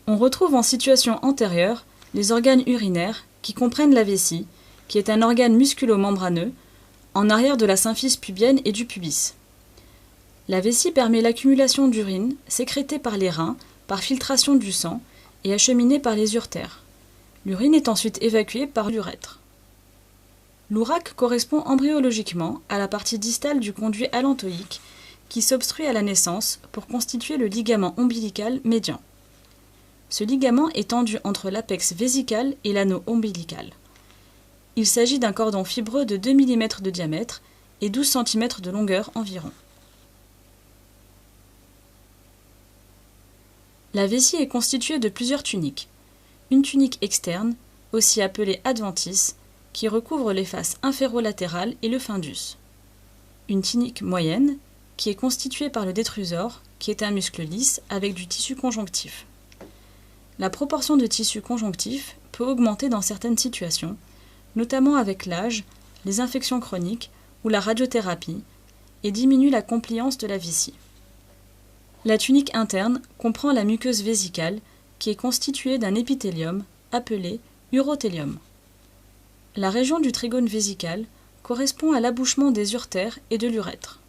On retrouve en situation antérieure les organes urinaires qui comprennent la vessie, qui est un organe musculo-membraneux, en arrière de la symphyse pubienne et du pubis. La vessie permet l'accumulation d'urine sécrétée par les reins par filtration du sang et acheminée par les uretères. L'urine est ensuite évacuée par l'urètre. L'ouraque correspond embryologiquement à la partie distale du conduit allantoïque qui s'obstrue à la naissance pour constituer le ligament ombilical médian. Ce ligament est tendu entre l'apex vésical et l'anneau ombilical. Il s'agit d'un cordon fibreux de 2 mm de diamètre et 12 cm de longueur environ. La vessie est constituée de plusieurs tuniques. Une tunique externe, aussi appelée adventice, qui recouvre les faces inférolatérales et le fundus. Une tunique moyenne, qui est constituée par le détrusor, qui est un muscle lisse avec du tissu conjonctif. La proportion de tissu conjonctif peut augmenter dans certaines situations, notamment avec l'âge, les infections chroniques ou la radiothérapie, et diminue la compliance de la vessie. La tunique interne comprend la muqueuse vésicale, qui est constituée d'un épithélium appelé urothélium. La région du trigone vésical correspond à l'abouchement des uretères et de l'urètre.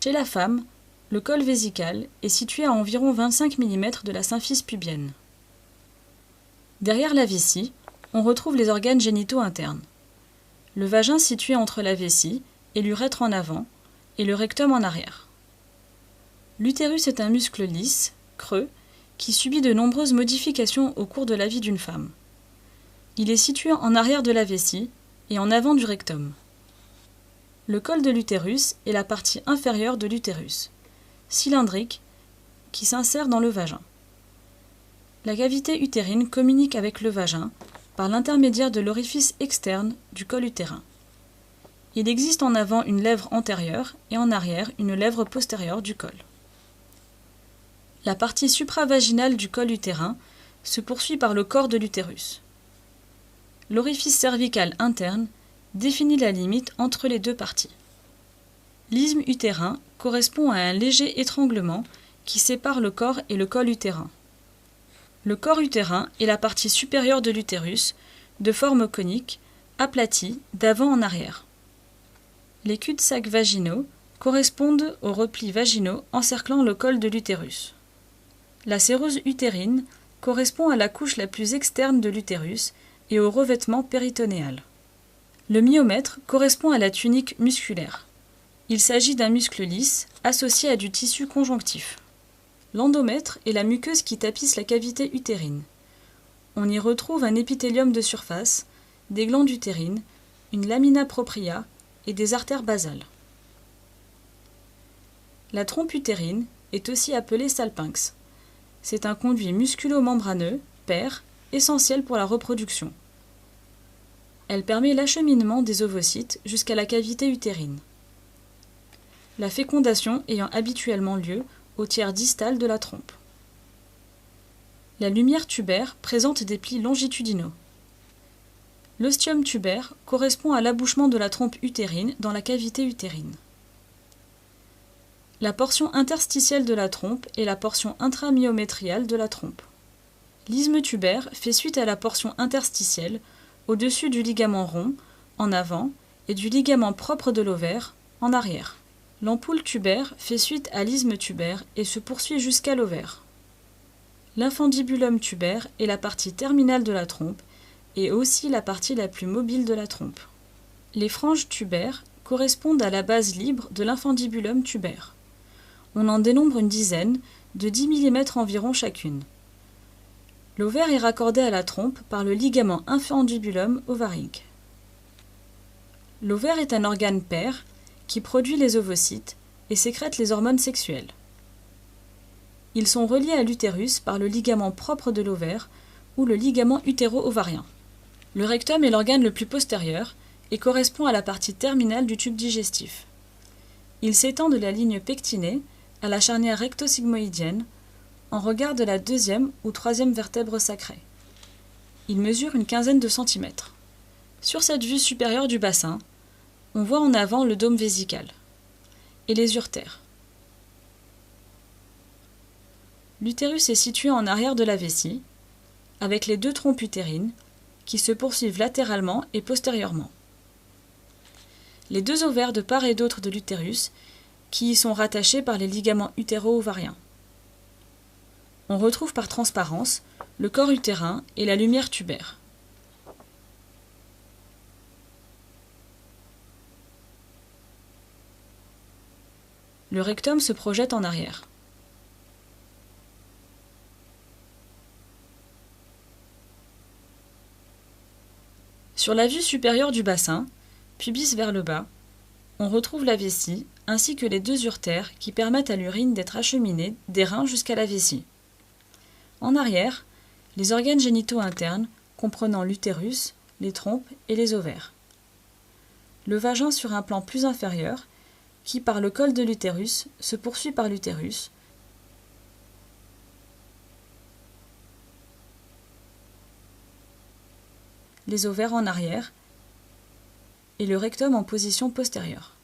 Chez la femme, le col vésical est situé à environ 25 mm de la symphyse pubienne. Derrière la vessie, on retrouve les organes génitaux internes. Le vagin situé entre la vessie et l'urètre en avant, et le rectum en arrière. L'utérus est un muscle lisse, creux, qui subit de nombreuses modifications au cours de la vie d'une femme. Il est situé en arrière de la vessie et en avant du rectum. Le col de l'utérus est la partie inférieure de l'utérus, cylindrique, qui s'insère dans le vagin. La cavité utérine communique avec le vagin par l'intermédiaire de l'orifice externe du col utérin. Il existe en avant une lèvre antérieure et en arrière une lèvre postérieure du col. La partie supravaginale du col utérin se poursuit par le corps de l'utérus. L'orifice cervical interne définit la limite entre les deux parties. L'isthme utérin correspond à un léger étranglement qui sépare le corps et le col utérin. Le corps utérin est la partie supérieure de l'utérus, de forme conique, aplatie d'avant en arrière. Les cul-de-sac vaginaux correspondent aux replis vaginaux encerclant le col de l'utérus. La séreuse utérine correspond à la couche la plus externe de l'utérus et au revêtement péritonéal. Le myomètre correspond à la tunique musculaire. Il s'agit d'un muscle lisse associé à du tissu conjonctif. L'endomètre est la muqueuse qui tapisse la cavité utérine. On y retrouve un épithélium de surface, des glandes utérines, une lamina propria et des artères basales. La trompe utérine est aussi appelée salpinx. C'est un conduit musculo-membraneux, pair, essentiel pour la reproduction. Elle permet l'acheminement des ovocytes jusqu'à la cavité utérine. La fécondation ayant habituellement lieu au tiers distal de la trompe. La lumière tubaire présente des plis longitudinaux. L'ostium tubaire correspond à l'abouchement de la trompe utérine dans la cavité utérine. La portion interstitielle de la trompe est la portion intramyométriale de la trompe. L'isthme tubaire fait suite à la portion interstitielle au-dessus du ligament rond, en avant, et du ligament propre de l'ovaire, en arrière. L'ampoule tubaire fait suite à l'isthme tubaire et se poursuit jusqu'à l'ovaire. L'infundibulum tubaire est la partie terminale de la trompe et aussi la partie la plus mobile de la trompe. Les franges tubaires correspondent à la base libre de l'infundibulum tubaire. On en dénombre une dizaine, de 10 mm environ chacune. L'ovaire est raccordé à la trompe par le ligament infundibulum ovarique. L'ovaire est un organe pair qui produit les ovocytes et sécrète les hormones sexuelles. Ils sont reliés à l'utérus par le ligament propre de l'ovaire ou le ligament utéro-ovarien. Le rectum est l'organe le plus postérieur et correspond à la partie terminale du tube digestif. Il s'étend de la ligne pectinée à la charnière recto-sigmoïdienne en regard de la deuxième ou troisième vertèbre sacrée. Il mesure une quinzaine de centimètres. Sur cette vue supérieure du bassin, on voit en avant le dôme vésical et les uretères. L'utérus est situé en arrière de la vessie, avec les deux trompes utérines qui se poursuivent latéralement et postérieurement. Les deux ovaires de part et d'autre de l'utérus qui y sont rattachés par les ligaments utéro-ovariens. On retrouve par transparence le corps utérin et la lumière tubaire. Le rectum se projette en arrière. Sur la vue supérieure du bassin, pubis vers le bas, on retrouve la vessie ainsi que les deux urtères qui permettent à l'urine d'être acheminée des reins jusqu'à la vessie. En arrière, les organes génitaux internes comprenant l'utérus, les trompes et les ovaires. Le vagin sur un plan plus inférieur qui, par le col de l'utérus, se poursuit par l'utérus, les ovaires en arrière et le rectum en position postérieure.